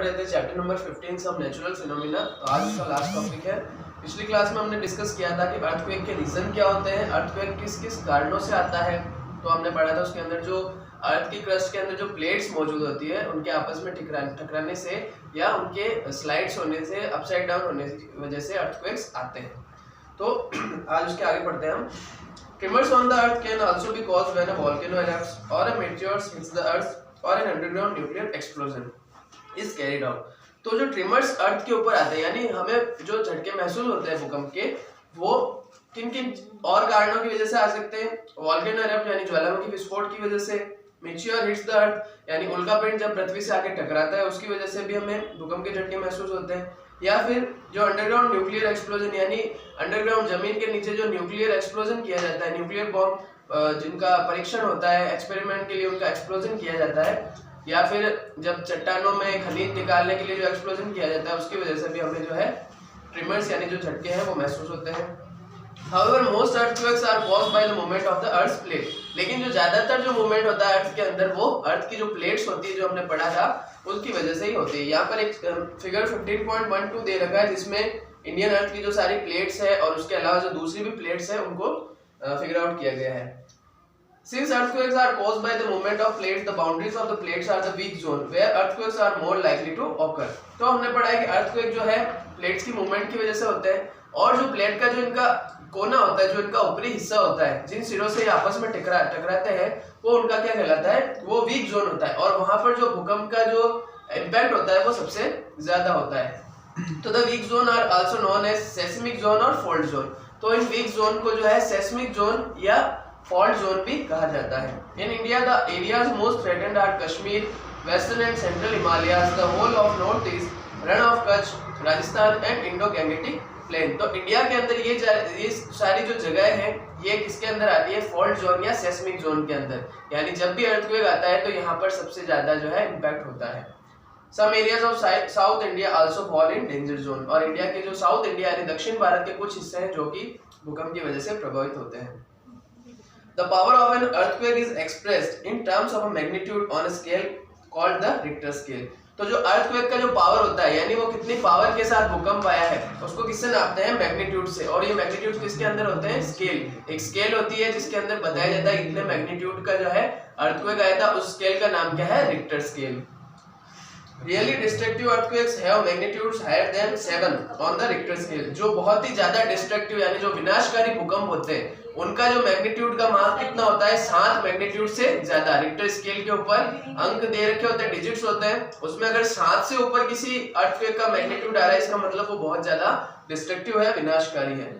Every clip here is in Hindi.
पढ़ रहे थे चैप्टर नंबर 15 सब नेचुरल फिनोमिना। तो आज इसका लास्ट टॉपिक है। पिछली क्लास में हमने डिस्कस किया था कि अर्थक्वेक के रीजन क्या होते हैं, अर्थक्वेक किस किस कारणों से आता है। तो हमने पढ़ा था उसके अंदर जो अर्थ की क्रस्ट के अंदर जो प्लेट्स मौजूद होती है उनके आपस में टकराने से या उनके स्लाइड्स होने से, अपसाइड डाउन होने की वजह से अर्थक्वेक्स आते हैं। तो आज उसके आगे पढ़ते हैं हम। Tremors on the earth can also be caused when a volcano erupts or a meteor hits the earth or an underground nuclear explosion is carried out। तो जो ट्रिमर्स अर्थ के ऊपर आते हैं, यानी हमें जो झटके महसूस होते हैं भूकंप के, वो किन किन और कारणों की वजह से आ सकते हैं। वॉल्केनो एरप्ट यानी ज्वालामुखी विस्फोट की वजह से, मेटियोर हिट्स द अर्थ यानी उल्कापिंड जब पृथ्वी से आके टकराता है उसकी वजह से भी हमें भूकंप के झटके महसूस होते हैं, या फिर जो अंडरग्राउंड न्यूक्लियर एक्सप्लोजन यानी अंडरग्राउंड जमीन के नीचे जो न्यूक्लियर एक्सप्लोजन किया जाता है, न्यूक्लियर बॉम्ब जिनका परीक्षण होता है एक्सपेरिमेंट के लिए, उनका एक्सप्लोजन किया जाता है, या फिर जब चट्टानों में खनिज निकालने के लिए जो एक्सप्लोजन किया जाता है उसकी वजह से भी हमें जो है ट्रिमर्स यानी जो झटके हैं वो महसूस होते हैं। However, most earthquakes are caused by the movement of the Earth's plate। लेकिन जो ज्यादातर जो मूवमेंट होता है अर्थ के अंदर वो अर्थ की जो प्लेट्स होती है जो हमने पढ़ा था उसकी वजह से ही होती है। यहाँ पर एक फिगर 15.12 दे रखा है जिसमें इंडियन अर्थ की जो सारी प्लेट्स है और उसके अलावा जो दूसरी भी प्लेट्स है उनको फिगर आउट किया गया है। Since earthquakes are caused by the movement of plates, the boundaries of the plates are the weak zone where earthquakes are more likely to occur। तो हमने पढ़ा है कि अर्थक्वेक जो है प्लेट्स की मूवमेंट की वजह से होते हैं, और जो प्लेट का जो इनका कोना होता है, जो इनका ऊपरी हिस्सा होता है, जिन सिरों से आपस में टकराते हैं, वो उनका क्या कहलाता है, वो वीक जोन होता है, और वहां पर जो भूकंप का जो इम्पैक्ट होता है वो सबसे ज्यादा होता है। तो the weak zone are also known as seismic zone और फॉल्ट जोन। तो इन वीक जोन को जो है सेस्मिक जोन या फॉल्ट जोन भी कहा जाता है। In India the areas most threatened are Kashmir, western and central Himalayas, the whole of north east, Rann of Kutch, Rajasthan and Indo Gangetic plain. तो इंडिया के अंदर ये सारी जो जगह है ये किसके अंदर आती है, फॉल्ट जोन या सेस्मिक जोन के अंदर। यानी जब भी अर्थक्वेक आता है तो यहाँ पर सबसे ज्यादा जो है इम्पैक्ट होता है। Some areas of South India also fall in danger zone. और इंडिया के जो साउथ इंडिया यानी दक्षिण भारत के कुछ हिस्से हैं जो कि भूकंप की वजह से प्रभावित होते हैं। The power of an earthquake is expressed in terms of a magnitude on a scale called the Richter scale। तो जो अर्थक्वेक का जो पावर होता है यानी वो कितनी पावर के साथ भूकंप आया है उसको किससे नापते हैं, मैग्नीट्यूड से। और ये मैग्नीट्यूड किसके अंदर होते हैं, स्केल। एक स्केल होती है जिसके अंदर बताया जाता है इतने मैग्नीट्यूड का जो है अर्थक्वेक आया था, उस स्केल का नाम क्या है, Richter scale. Really destructive earthquakes have magnitudes higher than 7 on the Richter scale। जो बहुत ही ज्यादा डिस्ट्रक्टिव यानी जो विनाशकारी भूकंप होते हैं उनका जो मैग्नीट्यूड का मान कितना होता है, 7 मैग्नीट्यूड से ज्यादा। रिक्टर स्केल के ऊपर अंक दे रखे होते हैं, डिजिट्स होते हैं, उसमें अगर 7 से ऊपर किसी अर्थक्वेक का मैग्नीट्यूड आ रहा है इसका मतलब वो बहुत ज्यादा डिस्ट्रक्टिव है, विनाशकारी है।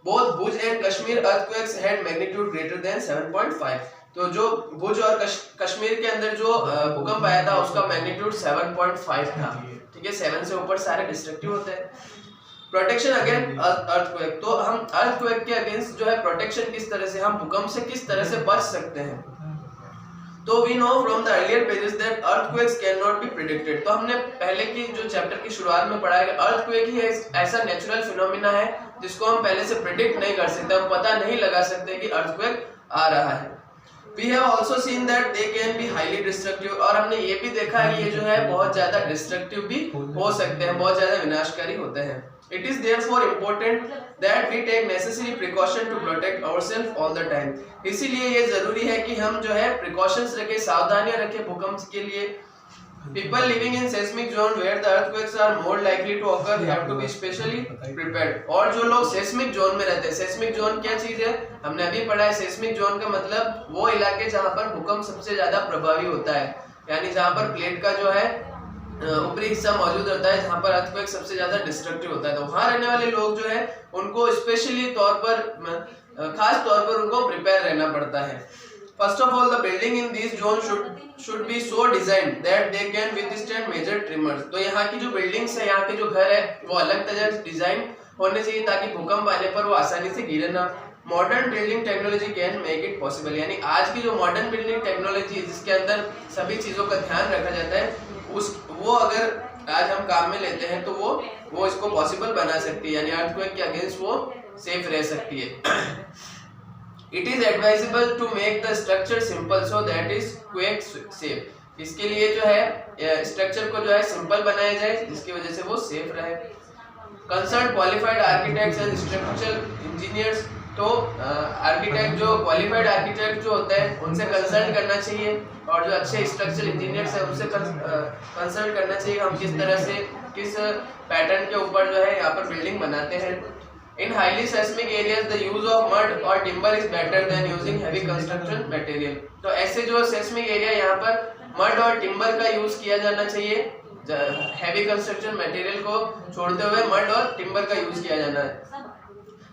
Both Bhuj and Kashmir earthquakes had magnitude greater than 7.5। तो जो भुज और कश्मीर के अंदर जो भूकंप आया था उसका मैग्नीट्यूड 7.5 था। ठीक है, 7 से ऊपर सारे डिस्ट्रक्टिव होते हैं। Protection against earthquake. तो हम अर्थक्वेक के अगेंस्ट जो है प्रोटेक्शन किस तरह से, हम भूकंप से किस तरह से बच सकते हैं। तो we know from the earlier pages that earthquakes can not be predicted. तो हमने पहले की जो चैप्टर की शुरुआत में पढ़ा है कि अर्थक्वेक ही ऐसा नेचुरल फिनोमिना है जिसको हम पहले से प्रेडिक्ट नहीं कर सकते, हम पता नहीं लगा सकते कि अर्थक्वेक आ रहा है। We have also seen that they can be highly destructive। और हमने ये भी देखा है कि ये जो है बहुत ज्यादा डिस्ट्रक्टिव भी हो सकते हैं, बहुत ज्यादा विनाशकारी होते हैं। It is therefore important that we take necessary precaution to protect ourselves all the time। इसीलिए ये जरूरी है कि हम जो है प्रिकॉशंस रखें, सावधानियां रखें भूकंप के लिए। People living in seismic zone where the earthquakes are more likely to occur have to be specially prepared। और जो लोग सेस्मिक जोन में रहते हैं, सेस्मिक जोन क्या चीज है, हमने अभी पढ़ा है। सेस्मिक जोन का मतलब वो इलाके जहाँ पर भूकंप सबसे ज्यादा प्रभावी होता है, यानी जहाँ पर प्लेट का जो है ऊपरी हिस्सा मौजूद होता है, जहाँ पर अर्थक्वेक सबसे ज्यादा डिस्ट्रक्टिव होता है। तो वहाँ रहने वाले लोग जो है उनको स्पेशली तौर पर, खास तौर पर उनको प्रिपेयर रहना पड़ता है। First of all, the building in these zones should be so designed that they can withstand major tremors। तो यहाँ की जो बिल्डिंग्स है, यहाँ के जो घर है वो अलग तरह से डिजाइन होने चाहिए ताकि भूकंप आने पर वो आसानी से गिरे ना। Modern building technology can make it possible. यानी आज की जो मॉडर्न बिल्डिंग टेक्नोलॉजी जिसके अंदर सभी चीजों का ध्यान रखा जाता है वो अगर आज हम काम में लेते हैं तो वो इसको पॉसिबल बना सकती है, यानी अर्थक्वेक के अगेंस्ट वो सेफ रह सकती है। It is advisable to make the structure simple so that is quake safe। इसके लिए जो है स्ट्रक्चर को जो है सिंपल बनाया जाए जिसकी वजह से वो सेफ रहे। Concern qualified architects and structural engineers, तो आर्किटेक्ट जो क्वालिफाइड आर्किटेक्ट जो होते हैं उनसे कंसल्ट करना चाहिए और जो अच्छे स्ट्रक्चरल इंजीनियर्स हैं उनसे कंसल्ट करना चाहिए हम किस तरह से किस पैटर्न के ऊपर जो है यहाँ पर बिल्डिंग बनाते हैं। In highly seismic areas the use of mud और timber is better than using heavy construction material, तो ऐसे जो सेस्मिक एरिया यहाँ पर मड और टिम्बर का यूज किया जाना चाहिए, हैवी कंस्ट्रक्शन मटेरियल को छोड़ते हुए मड और टिम्बर का यूज किया जाना है।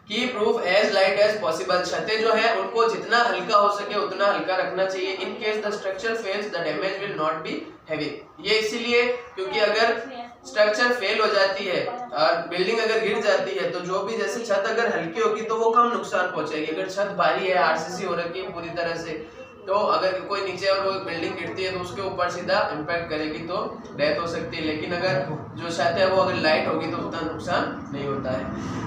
की proof as light as possible, छतें जो है उनको जितना हल्का हो सके उतना हल्का रखना चाहिए। In case the structure fails the damage will not be heavy, ये इसीलिए क्योंकि अगर स्ट्रक्चर फेल हो जाती है और बिल्डिंग अगर गिर जाती है तो जो भी जैसे छत अगर हल्की होगी तो वो कम नुकसान पहुंचाएगी। अगर छत भारी है, आरसीसी हो रखी है पूरी तरह से, तो अगर कोई नीचे और वो बिल्डिंग गिरती है तो उसके ऊपर सीधा इम्पैक्ट करेगी तो डेथ हो सकती है। लेकिन अगर जो छत है वो अगर लाइट होगी तो उतना नुकसान नहीं होता है।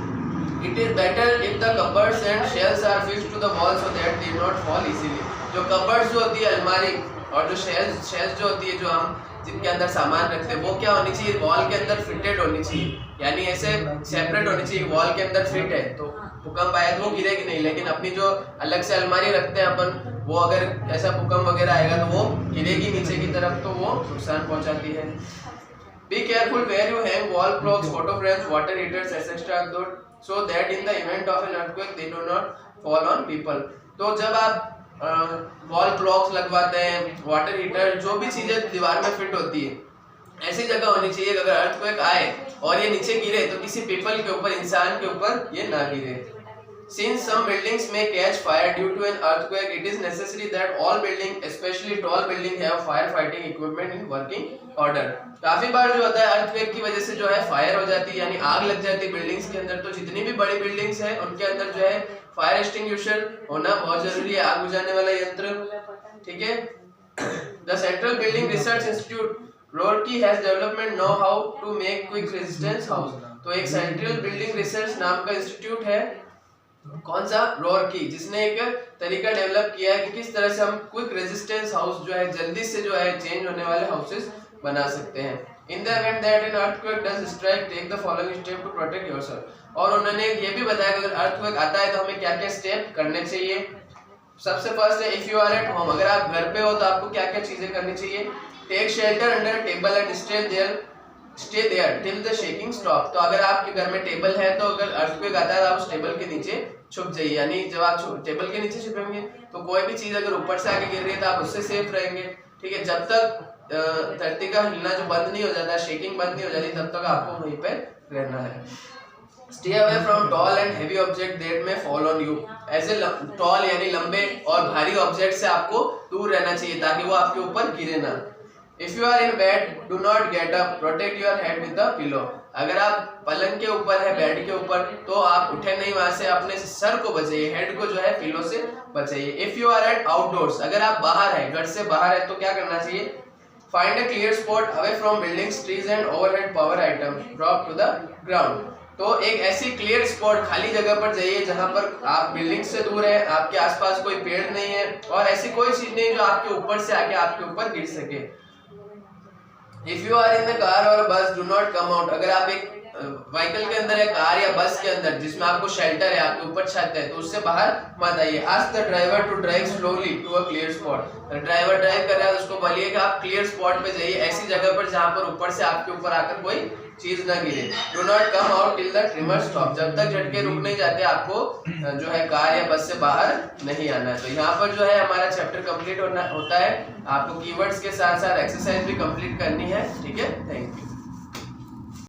It is better if the cupboards and shelves are fixed to the wall so that they not fall easily, जो cupboards जो होती है अलमारी और जो shelves जो होती है जो हम जिनके अंदर सामान रखते हैं वो क्या होनी चाहिए, वॉल के अंदर फिटेड होनी चाहिए, यानी ऐसे सेपरेट होनी चाहिए। वॉल के अंदर फिट है तो भूकंप आया तो वो गिरेगी नहीं, लेकिन अपनी जो अलग से अलमारी रखते हैं अपन वो अगर ऐसा भूकंप वगैरह आएगा तो वो गिरेगी नीचे की तरफ तो वो नुकसान पहुंचाती है। Be careful where you hang wall clocks, photo frames, water heaters, etc. so that in the event of an earthquake they do not fall on people. तो जब आप वॉल क्लॉक्स लगवाते हैं, वाटर हीटर, जो भी चीजें दीवार में फिट होती है ऐसी जगह होनी चाहिए कि अगर अर्थक्वेक आए और ये नीचे गिरे तो किसी पीपल के ऊपर, इंसान के ऊपर ये ना गिरे। Since some buildings may catch fire due to an earthquake, it is necessary that all buildings, especially tall buildings, have firefighting equipment in working order. काफी बार जो होता है अर्थक्वेक की वजह से जो है फायर हो जाती है, यानी आग लग जाती है बिल्डिंग्स के अंदर, तो जितनी भी बड़ी बिल्डिंग्स हैं उनके अंदर जो है फायर एक्सटिंग्विशर होना बहुत जरूरी है, आग बुझाने वाला यंत्र। ठीक है। The Central Building Research Institute Roorkee has development know how to make quick resistance house. तो एक सेंट्रल बिल्डिंग रिसर्च नाम का इंस्टीट्यूट है, कौन सा, रोरकी, जिसने एक तरीका डेवलप किया है कि किस तरह से हम क्विक रेजिस्टेंस हाउस जो है जल्दी से जो है चेंज होने वाले हाउसेस बना सकते हैं। In the event that an earthquake does strike take the following step to protect yourself, और उन्होंने ये भी बताया कि अगर अर्थक्वेक आता है तो हमें क्या क्या स्टेप करने चाहिए। सबसे फर्स्ट है if you are at home, अगर आप घर पे हो तो आपको क्या क्या चीजें करनी चाहिए। Take shelter under table and stay there till the shaking stop, तो अगर आपके घर में टेबल है तो अगर अर्थक्वेक आता है तो आप उस टेबल के नीचे छुप जाइए, यानी जब आप टेबल के नीचे छुपेंगे तो कोई भी चीज अगर ऊपर से आके गिर रही है तो आप उससे सेफ रहेंगे। ठीक है। जब तक धरती का हिलना जो बंद नहीं हो जाता, शेकिंग बंद नहीं हो जाती, तब तक आपको वहीं पे रहना है। Stay away from tall and heavy object that may fall on you, ऐसे टॉल यानी लंबे और भारी ऑब्जेक्ट से आपको दूर रहना चाहिए ताकि वो आपके ऊपर गिरे ना। If you are in bed, do not get up. Protect your head with the pillow. अगर आप पलंग के ऊपर है, बेड के ऊपर, तो आप उठे नहीं वहां से, अपने सर को बचाइए, हेड को जो है पिलो से बचाइए। If you are at outdoors, अगर आप बाहर है, घर से बाहर है, तो क्या करना चाहिए। Find a clear spot away from buildings, trees and overhead power items. Drop to the ground. तो एक ऐसी क्लियर स्पॉट, खाली जगह पर जाइए जहां पर आप बिल्डिंग से दूर है, आपके आसपास कोई पेड़ नहीं है और ऐसी कोई चीज नहीं जो आपके ऊपर से आके आपके ऊपर गिर सके। If you are in the car or bus, do not come out. अगर आप एक व्हीकल के अंदर है, कार या बस के अंदर, जिसमें आपको शेल्टर है, आपके ऊपर छत है, तो उससे बाहर मत आइए। Ask the driver to drive slowly to a clear spot. Driver drive कर रहा है उसको बोलिए कि आप क्लियर स्पॉट पे जाइए, ऐसी जगह पर जहाँ पर ऊपर से आपके ऊपर आकर कोई चीज ना गिरे। Do not come out till the trimmer stop. जब तक झटके रुक नहीं जाते आपको जो है कार या बस से बाहर नहीं आना है। तो यहाँ पर जो है हमारा चैप्टर कंप्लीट होता है। आपको कीवर्ड्स के साथ साथ एक्सरसाइज भी कंप्लीट करनी है। ठीक है। Thank you.